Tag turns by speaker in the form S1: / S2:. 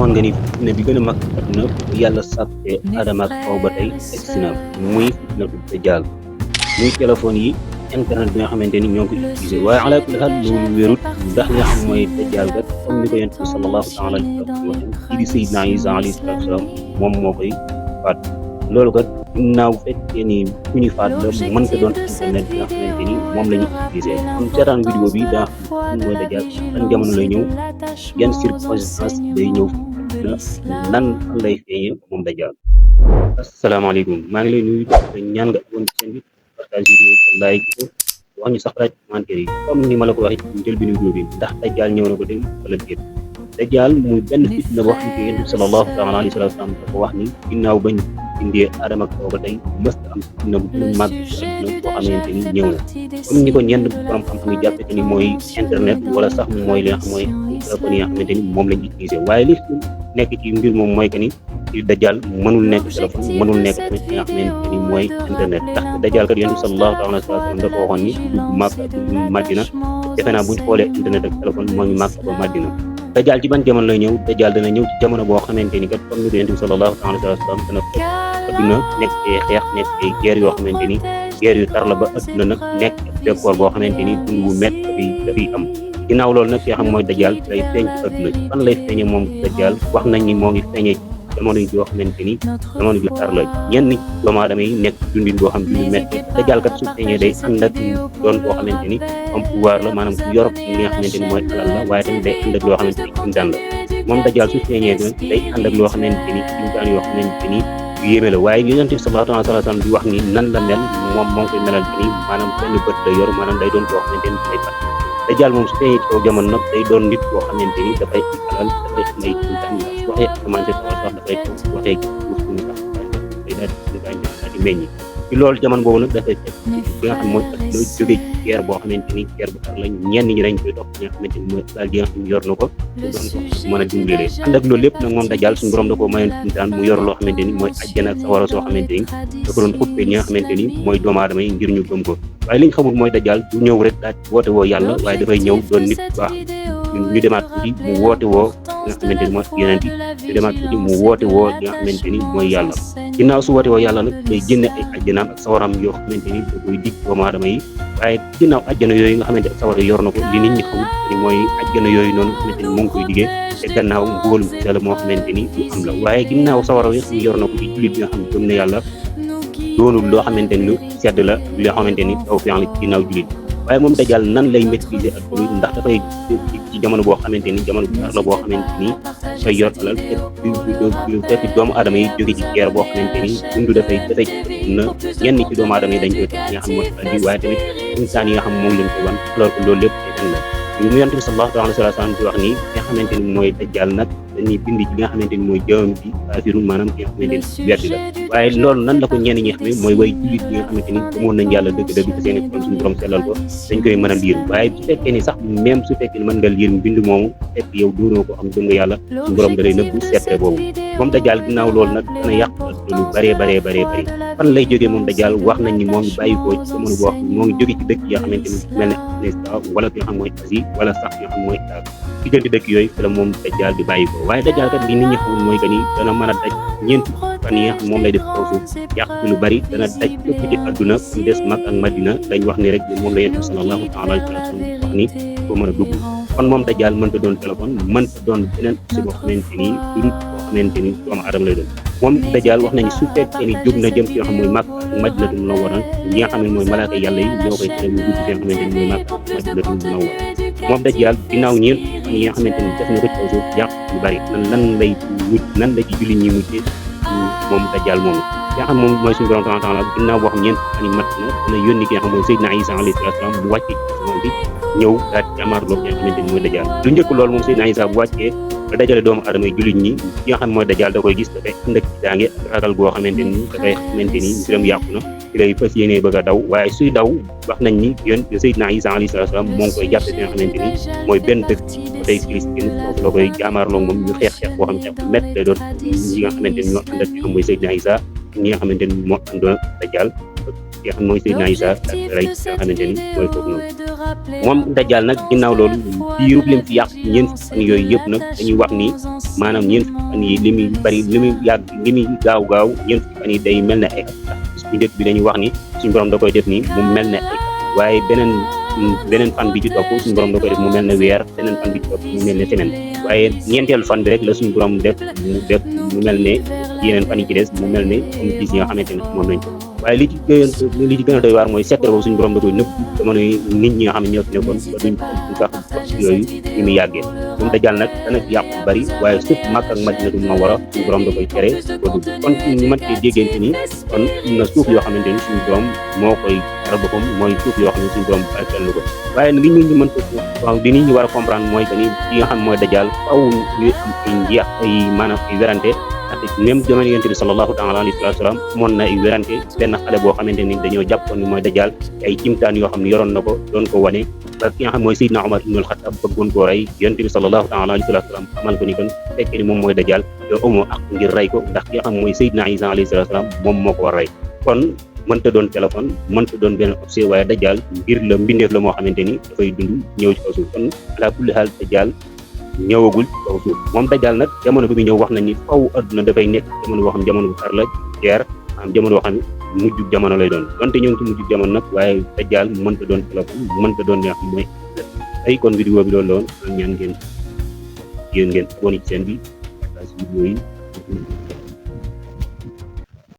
S1: xamoon nga ni fitna bi gën a mag àdduna bu yàlla sàkkee Adama ak Awa ba tey egsi na muy fitnatu dajjaal muy téléphone yi internet bi nga xamante ni ñoo ngi ko utilisé waaye ala kulli xaal loolu wérut ndax li nga xam mooy dajjaal kat comme ni ko yonent bi sallallahu taala alayhi wa sallam waxee kii di Seydina Isa alayhi salaatu wa salaam moom moo koy faat loolu kat ginnaaw fekkee ni ku ñu faat la mën ko doon internet bi nga xamante ni moom la ñu utilisé kon seetaan vidéo bi daa xam mooy dajjaal ban jamono lay ñëw yan circonstance day ñëw nan lay feeñee moom dajjaal. asalaamaaleykum maa ngi lay nuyu ñaan nga abonné ci chaîne bi partage vidéo te like ko wax ñu sax laaj commentaire yi comme ni ma la ko waxee ci njëlbéenu vidéo bi ndax dajjaal ñëw na ko dem wala déet. dajjaal muy benn fitna boo xam ne yonent bi sallallahu taala alayhi wa sallam dafa wax ni ginnaaw bañ indee Adama ak Awa ba tey mës am fitna bu gën a màgg ci àdduna boo xamante ni ñëw na comme ni ko ñenn borom xam-xam yi jàppee ni mooy internet wala sax mooy li nga xam mooy téléphone yi nga xamante ni moom lañ utilisé waaye li nekk ci mbir moom mooy que ni ci dajjaal mënul nekk téléphone mënul nekk tamit li nga xamante ni mooy internet ndax dajjaal kat yonent bi sallallahu taala alayhi wa sallam dafa waxoon ni dugg Màkka dugg Madina defe naa buñ xoolee internet ak téléphone moo ngi Màkka ba Madina dajjaal ci ban jamono lay ñëw dajjaal dana ñëw ci jamono boo xamante ni kat comme ni ko yonent bi sallallahu alayhi wa sallam dana fekk adduna nekk ay xeex nekk ay guerre yoo xamante ni guerre yu tar la ba adduna nag nekk décor boo xamante ni dund bu métti dafay am ginnaaw loolu nag ki xam mooy dajjaal lay feeñ ci adduna ci fan lay feeñee moom dajjaal wax nañ ni moo ngi feeñee jamono joo xamante ni jamono ju tar la ñenn doomu aadama yi nekk dundin boo xam dundu métti dajjaal kat su feeñee day ànd ak doon boo xamante ni am pouvoir la maanaam ku yor li nga xamante ni mooy alal la waaye tamit day ànd ak loo xamante ni kimtaan la moom dajjaal su feeñee day ànd ak loo xamante ni kimtaan yoo xamante ni yéeme la waaye yonent bi sallallahu alayhi wa sallam di wax ni nan la mel moom moo ngi koy melal ni maanaam benn bët la yor maanaam day doon boo xamante ni day fat dajjaal moom su feeñee ci kaw jamono nag day doon nit boo xamante ni dafay alal dafay am ay kimtaan su waxee asamaan si wax dafay taw su waxee suuf si mu tax day daal di meññi ci loolu jamono boobu nag dafay fekk bi nga xam mooy ak loo jóge ci guerre boo xamante ni guerre bu tar la ñenn ñi dañ koy topp li nga xamante ni mooy alal ji nga xam yor na ko doon ko mën a dimbalee ànd ak loolu lépp nag moom dajjaal suñu borom da ko mayoon kimtaan mu yor loo xamante ni mooy àjjana ak sawara soo xamante ni da ko doon xuppee ñi nga xamante ni mooy doomu aadama yi ngir ñu gëm ko waaye li ñu xamul mooy dajjaal du ñëw rek daal woote woo yàlla waaye dafay ñëw doon nit bu baax ñu demaat tuuti mu woote woo li nga xamante ni mooy yonent yi ñu demaat tuuti mu woote woo li nga xamante ni mooy yàlla ginnaaw su woote woo yàlla nag day génne ay àjjanaam ak sawaram yoo xamante ni da koy dig doomu aadama yi waaye ginnaaw àjjana yooyu nga xamante ak sawara yor na ko li nit ñi xamul ni mooy àjjana yooyu noonu xamante ni moo ngi koy diggee te gannaaw mbugalum yàlla moo xamante ni du am la waaye ginnaaw sawara yi xam yor na ko ci jullit bi nga xam ne gëm na yàlla doonul loo xamante ni lu sedd la loo xamante ni taw fian la ci ginnaaw jullit waaye moom dajjaal nan lay maîtriser ak jullit ndax dafay ci jamono boo xamante ni jamono bu tar la boo xamante ni dafay yor alal fekk doomu aadama yi jóge ci guerre boo xamante ni dund dafay na ñenn ci doomu aadama yi dañ koy topp ñi nga xam mooy alal bi waaye tamit insaan yi nga xam moom lañ koy wan alors que loolu lépp ay la ñu yonent bi sallallahu alayhi wa sallam di wax ni nga xamante ni mooy dajjaal nag dañuy bind ci li nga xamante ni mooy jawam bi kaafirun maanaam ki nga xamante ni weddi la waaye loolu nan la ko ñenn ñi xam ne mooy way jullit ñi nga xamante ni gëmoon nañ yàlla dëgg-dëgg te seen xol suñu borom sellal ko dañ koy mën a liir waaye su fekkee ni sax même su fekkee ni mën nga liir mbind moomu fekk yow doonoo ko am gëm nga yàlla suñu borom da lay nëbbu seetee boobu moom dajjaal ginnaaw loolu nag dana yàq lu bëree fan lay jógee moom dajjaal wax nañ ni moo ngi bàyyi ko ci jamono boo xam moo ngi jóge ci dëkk yi nga xamante ni mel ne Afghanistan wala ki nga xam mooy Asie wala sax ki nga xam mooy diggante dëkk yooyu fi la moom dajjaal di bàyyi ko waaye dajjaal kat li nit ñi xamul mooy que ni dana mën a daj ñeenti fan yi nga xam moom lay def kaw suuf yàq ci lu bari dana daj lépp ci àdduna mu des Makka ak Madina dañ wax ni rek moom la yonent bi sallallahu taala alayhi wa sallam wax ni ko mën a dugg kon moom dajjaal mënta doon téléphone mënta doon beneen si boo xamante ni dund boo xamante ni doomu aadama lay doon moom dajjaal wax nañu su fekkee ni jóg na jëm ci yoo xam mooy Makka ak Madinatu Munawwara ñi nga xam ne mooy malaaka yàlla yi ñoo koy tere mu dugg fi nga xamante ni mooy Makka ak Madinatu Munawwara moom dajjaal ginnaaw ñeent fan yi nga xamante ni def na ko ci kaw suuf yàq lu bari nan la ci julli ñi mujjee moom dajjaal moom nga xam moom mooy suñu borom taala ginnaaw boo xam ñeent fan yi mat na dana yónni ki nga xam mooy Seydina Isa alayhi salaam mu wàcce ci asamaan bi ñëw daal di jàmmaarloo ki nga xamante ni mooy dajjaal lu njëkk loolu moom Seydina Isa bu wàccee da dajale doomu aadama yi jullit ñi ki nga xam mooy dajjaal da koy gis dafay ànd ak daange ak ragal goo xamante ni dafay xamante ni mbiram yàqu na ci lay fas yéenee bëgg a daw waaye suy daw wax nañ ni yoon Seydina Isa alayhi salaam moo ngi koy jàppe fi nga xamante ni mooy benn dëkk ba tey Filistin foofu la koy jaamaarloo moom ñu xeex boo xam ne xeex bu métti lay doon ñi nga xamante ni ñoo ànd ak ki nga xam mooy Seydina Isa ñi nga xamante ni moo àndoon ak dajjaal ki nga xam mooy Seydina Isa ak rey ki nga xamante ni mooy foofu noonu moom dajal nag ginnaaw loolu diirub lim fi yàq ñeent fukki fan yooyu yëpp nag dañuy wax ni maanaam ñeent fukki fan yi li muy bari li muy yàgg li muy gaaw ñeent fukki fan yi day mel ne ay at sax bis bu njëkk bi dañuy wax ni suñu borom da koy def ni mu mel ne ay at waaye beneen fan bi ci topp suñu borom da koy def mu mel ne weer beneen fan bi ci topp mu mel ne semaine waaye ñeenteelu fan bi rek la suñu borom def mu mel ne yeneen fan yi ci des mu mel ne comme bis yi nga xamante ne moom lañ ko waaye li ci gën a doy waar mooy secret boobu suñu borom da koy nëbb jamono yi nit ñi nga xam ne ñoo fi nekkoon ba duñ sax wax yooyu ni muy yàggee moom dajal nag dana ci yàqu bari waaye surtout Makka ak Madinatu Munawwara suñu borom da koy tere ko dugg kon ñu mën ci déggante ni kon am na suuf yoo xamante ni suñu borom moo koy aar boppam mooy suuf yoo xam ne suñu borom barkeel ko waaye li nit ñi mën ko waaw li nit ñi war a comprendre mooy que ni ki nga xam mooy dajal faw ñu am ay njeex ay maanaam ay werante même jamono yonent bi sallallahu taala alayhi wa sallam moon na ay werante benn xale boo xamante ni dañoo jàppoon ni mooy dajal ay kimtaan yoo xam ne yoroon na ko doon ko wane ba ki nga xam mooy Seydina Omar ibnul Xattaab bëggoon koo rey yonent bi sallallahu taala alayhi wa sallam xamal ko ni kon fekkee ni moom mooy dajal yow amoo ak ngir rey ko ndax ki nga xam mooy Seydina Isa alayhi salaam moom moo ko war rey kon mënta doon téléphone mënta doon benn objet waaye dajal ngir la mbindeef la moo xamante ni dafay dund ñëw ci kaw suuf kon ala kulli xaal dajal ñëwagul ci kaw suuf moom dajal nag jamono bi ñëw wax nañ ni faw adduna dafay nekk jamono boo xam jamono bu tar la jeer am jamono boo xam mujjug jamono lay doon donte ñoo ngi ci mujjug jamono nag waaye dajal mënta doon téléphone mënta doon neex mooy ay kon vidéo bi loolu la woon ñaan ngeen abonné ci chaîne bi vidéo yi